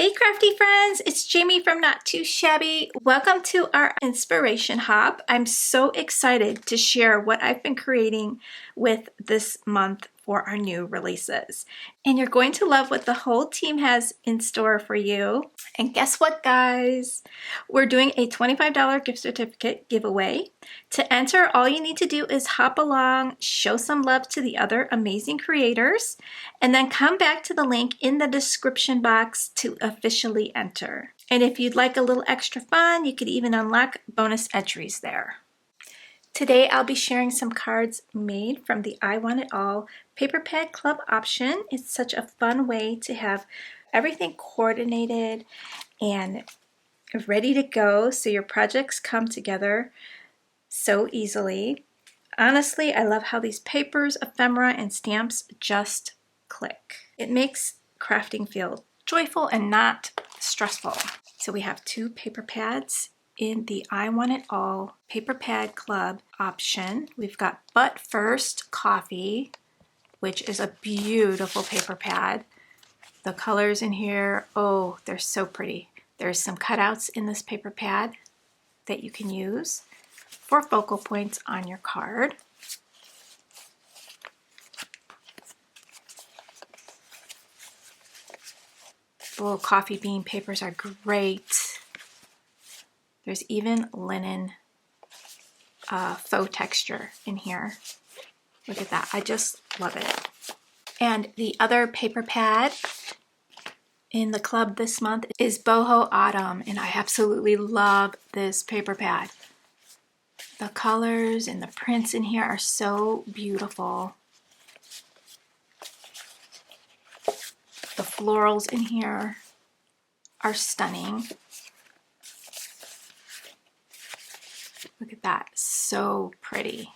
Hey crafty friends, it's Jamie from Not Too Shabby. Welcome to our Inspiration Hub. I'm so excited to share what I've been creating with this month for our new releases. And you're going to love what the whole team has in store for you. And guess what, guys? We're doing a $25 gift certificate giveaway. To enter, all you need to do is hop along, show some love to the other amazing creators, and then come back to the link in the description box to officially enter. And if you'd like a little extra fun, you could even unlock bonus entries there. Today I'll be sharing some cards made from the I Want It All Paper Pad Club option. It's such a fun way to have everything coordinated and ready to go so your projects come together so easily. Honestly, I love how these papers, ephemera, and stamps just click. It makes crafting feel joyful and not stressful. So we have two paper pads in the I Want It All Paper Pad Club option. We've got But First Coffee, which is a beautiful paper pad. The colors in here, oh, they're so pretty. There's some cutouts in this paper pad that you can use for focal points on your card. The little coffee bean papers are great. There's even linen faux texture in here. Look at that, I just love it. And the other paper pad in the club this month is Boho Autumn, and I absolutely love this paper pad. The colors and the prints in here are so beautiful. The florals in here are stunning. Look at that, so pretty.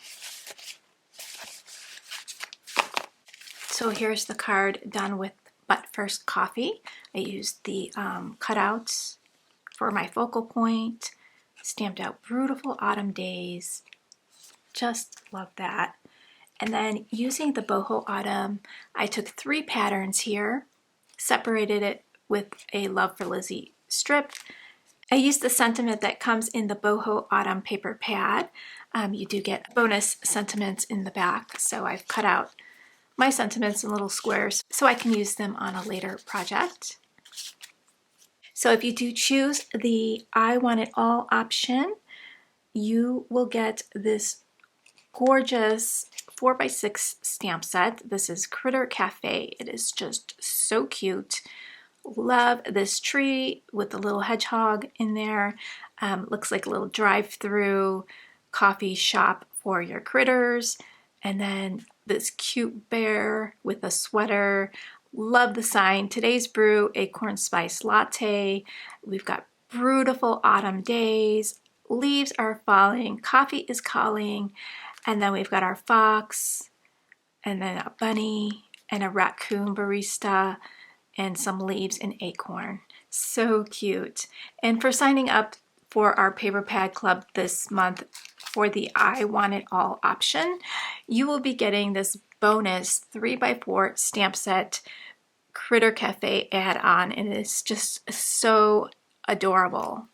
So here's the card done with But First Coffee. I used the cutouts for my focal point, stamped out beautiful autumn days. Just love that. And then using the Boho Autumn, I took 3 patterns here, separated it with a Love for Lizzie strip. I used the sentiment that comes in the Boho Autumn paper pad. You do get bonus sentiments in the back, so I've cut out my sentiments in little squares so I can use them on a later project. So if you do choose the I Want It All option, you will get this gorgeous 4x6 stamp set. This is Critter Cafe. It is just so cute. Love this tree with the little hedgehog in there. Looks like a little drive-through coffee shop for your critters. And then this cute bear with a sweater. Love the sign. Today's brew, acorn spice latte. We've got beautiful autumn days. Leaves are falling. Coffee is calling. And then we've got our fox, and then a bunny, and a raccoon barista, and some leaves and acorn. So cute. And for signing up for our Paper Pad Club this month for the I Want It All option, you will be getting this bonus 3x4 stamp set Critter Cafe add-on, and it's just so adorable.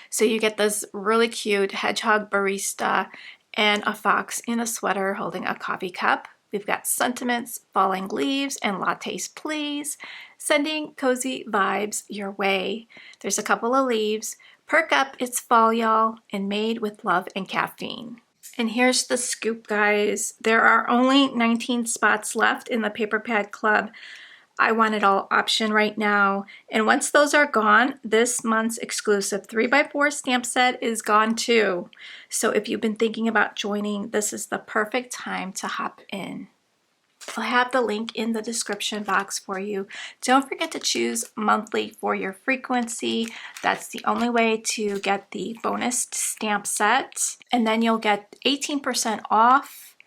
So you get this really cute hedgehog barista and a fox in a sweater holding a coffee cup. We've got sentiments, falling leaves, and lattes please, sending cozy vibes your way. There's a couple of leaves. Perk up, it's fall, y'all, and made with love and caffeine. And here's the scoop, guys. There are only 19 spots left in the Paper Pad Club I Want It All option right now. And once those are gone, this month's exclusive 3x4 stamp set is gone too. So if you've been thinking about joining, this is the perfect time to hop in. I'll have the link in the description box for you. Don't forget to choose monthly for your frequency. That's the only way to get the bonus stamp set. And then you'll get 18% off,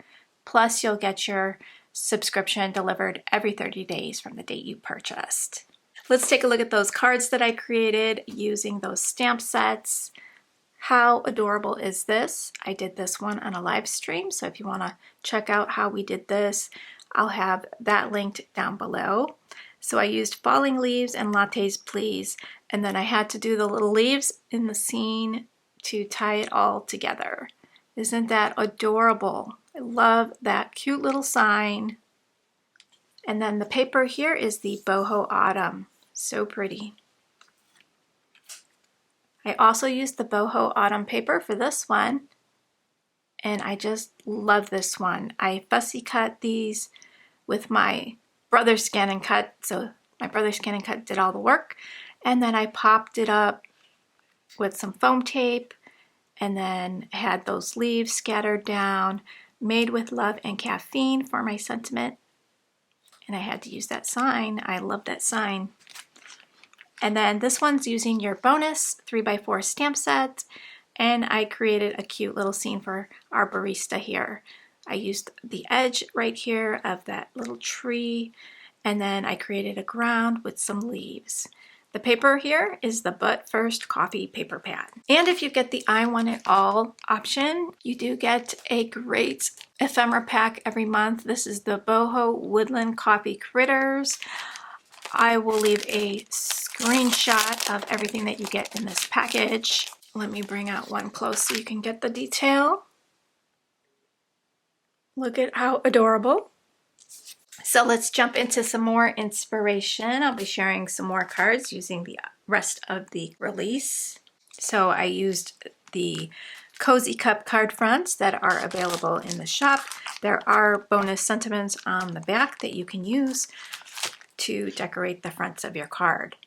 plus you'll get your subscription delivered every 30 days from the date you purchased. Let's take a look at those cards that I created using those stamp sets. How adorable is this? I did this one on a live stream, so if you want to check out how we did this, I'll have that linked down below. So I used falling leaves and lattes please, and then I had to do the little leaves in the scene to tie it all together. Isn't that adorable? I love that cute little sign. And then the paper here is the Boho Autumn. So pretty. I also used the Boho Autumn paper for this one, and I just love this one. I fussy cut these with my brother's Scan and Cut, so my brother's Scan and Cut did all the work, and then I popped it up with some foam tape, and then had those leaves scattered down, made with love and caffeine for my sentiment, and I had to use that sign. I love that sign. And then this one's using your bonus 3x4 stamp set, and I created a cute little scene for our barista here. I used the edge right here of that little tree, and then I created a ground with some leaves. The paper here is the But First Coffee paper pad. And if you get the I Want It All option, you do get a great ephemera pack every month. This is the Boho Woodland Coffee Critters. I will leave a screenshot of everything that you get in this package. Let me bring out one close so you can get the detail. Look at how adorable. So let's jump into some more inspiration. I'll be sharing some more cards using the rest of the release. So I used the Cozy Cup card fronts that are available in the shop. There are bonus sentiments on the back that you can use to decorate the fronts of your card.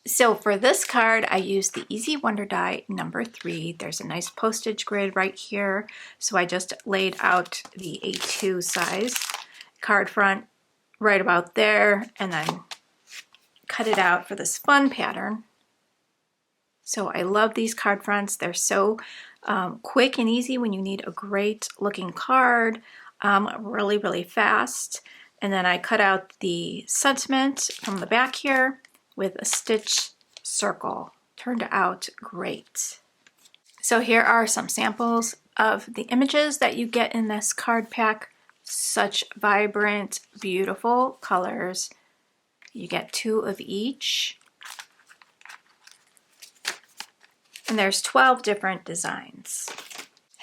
So for this card, I used the Easy Wonder Die number 3. There's a nice postage grid right here. So I just laid out the A2 size card front right about there, and then cut it out for this fun pattern. So I love these card fronts. They're so quick and easy when you need a great looking card, really fast. And then I cut out the sentiment from the back here with a stitch circle. Turned out great. So here are some samples of the images that you get in this card pack. Such vibrant, beautiful colors. You get 2 of each. And there's 12 different designs.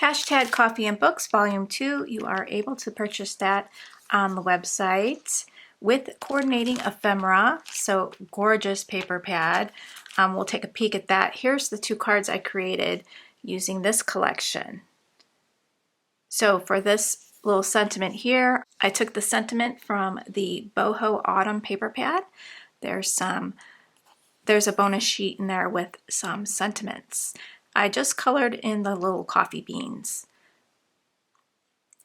Hashtag Coffee and Books Volume 2, you are able to purchase that on the website with coordinating ephemera, so gorgeous paper pad. We'll take a peek at that. Here's the 2 cards I created using this collection. So for this little sentiment here, I took the sentiment from the Boho Autumn paper pad. There's a bonus sheet in there with some sentiments. I just colored in the little coffee beans.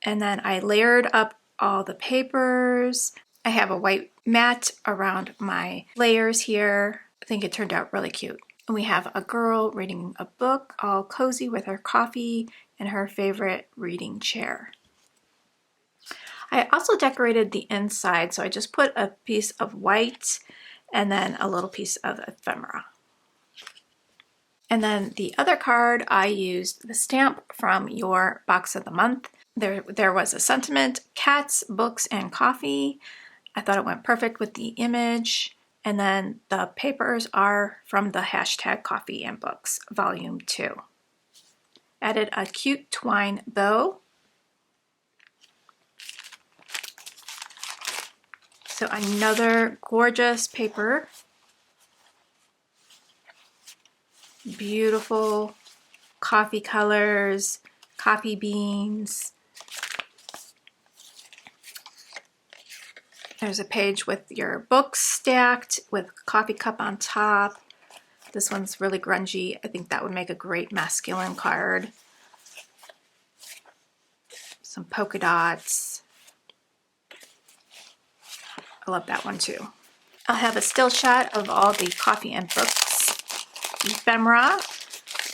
And then I layered up all the papers. I have a white mat around my layers here. I think it turned out really cute. And we have a girl reading a book, all cozy with her coffee and her favorite reading chair. I also decorated the inside, so I just put a piece of white and then a little piece of ephemera. And then the other card, I used the stamp from your box of the month. There was a sentiment, cats, books, and coffee. I thought it went perfect with the image. And then the papers are from the hashtag Coffee and Books Volume 2. Added a cute twine bow. So another gorgeous paper. Beautiful coffee colors, coffee beans. There's a page with your books stacked with coffee cup on top. This one's really grungy. I think that would make a great masculine card. Some polka dots. I love that one too. I'll have a still shot of all the Coffee and Books ephemera.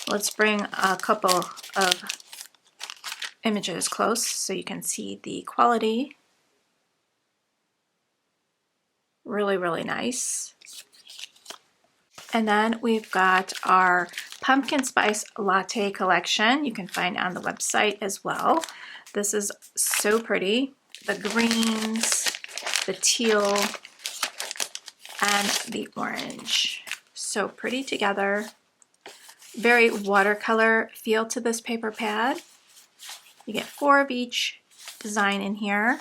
Let's bring a couple of images close so you can see the quality. Really nice. And then we've got our pumpkin spice latte collection. You can find on the website as well. This is so pretty. The greens, the teal, and the orange. So pretty together. Very watercolor feel to this paper pad. You get 4 of each design in here.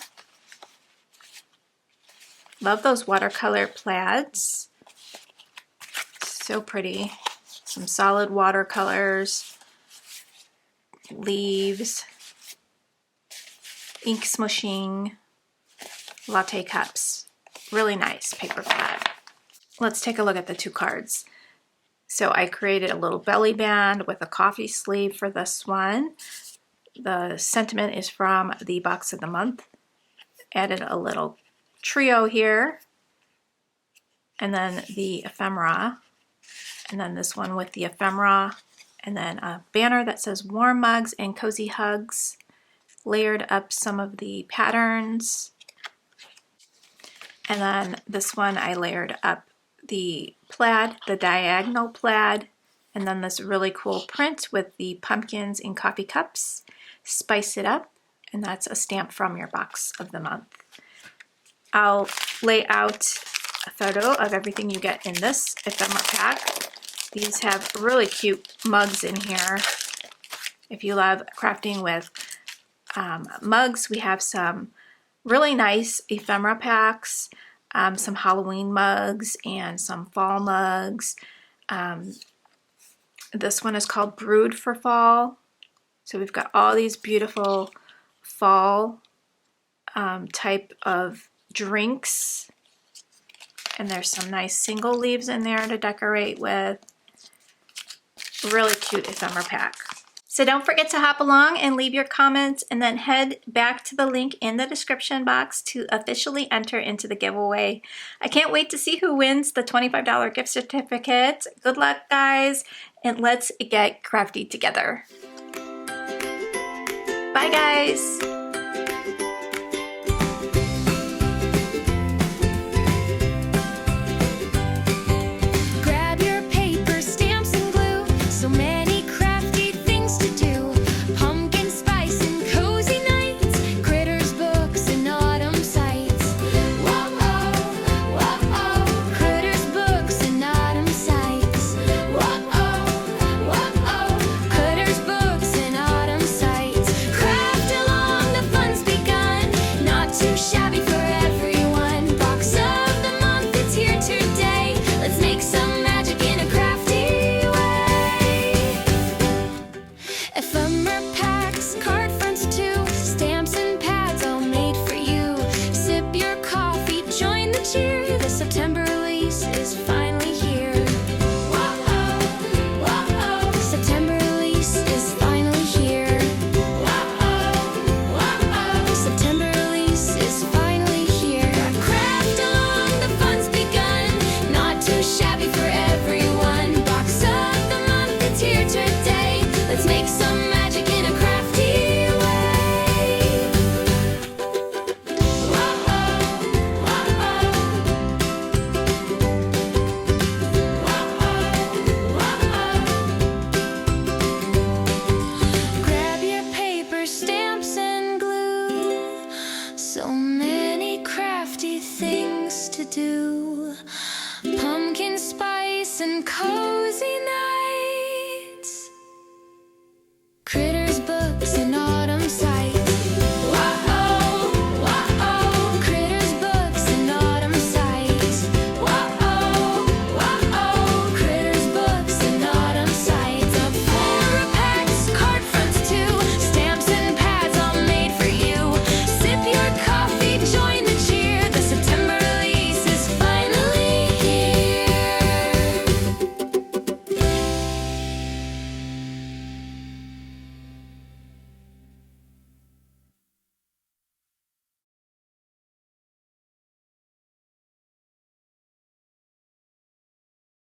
Love those watercolor plaids. So pretty. Some solid watercolors, leaves, ink smushing, latte cups. Really nice paper pad. Let's take a look at the 2 cards. So I created a little belly band with a coffee sleeve for this one. The sentiment is from the box of the month. Added a little trio here, and then the ephemera, and then this one with the ephemera, and then a banner that says warm mugs and cozy hugs. Layered up some of the patterns, and then this one I layered up the plaid, the diagonal plaid, and then this really cool print with the pumpkins in coffee cups. Spice it up, and that's a stamp from your box of the month. I'll lay out a photo of everything you get in this ephemera pack. These have really cute mugs in here. If you love crafting with mugs, we have some really nice ephemera packs, some Halloween mugs and some fall mugs. This one is called Brewed for Fall. So we've got all these beautiful fall type of drinks. And there's some nice single leaves in there to decorate with. Really cute ephemera pack. So don't forget to hop along and leave your comments, and then head back to the link in the description box to officially enter into the giveaway. I can't wait to see who wins the $25 gift certificate. Good luck, guys, and let's get crafty together. Bye, guys.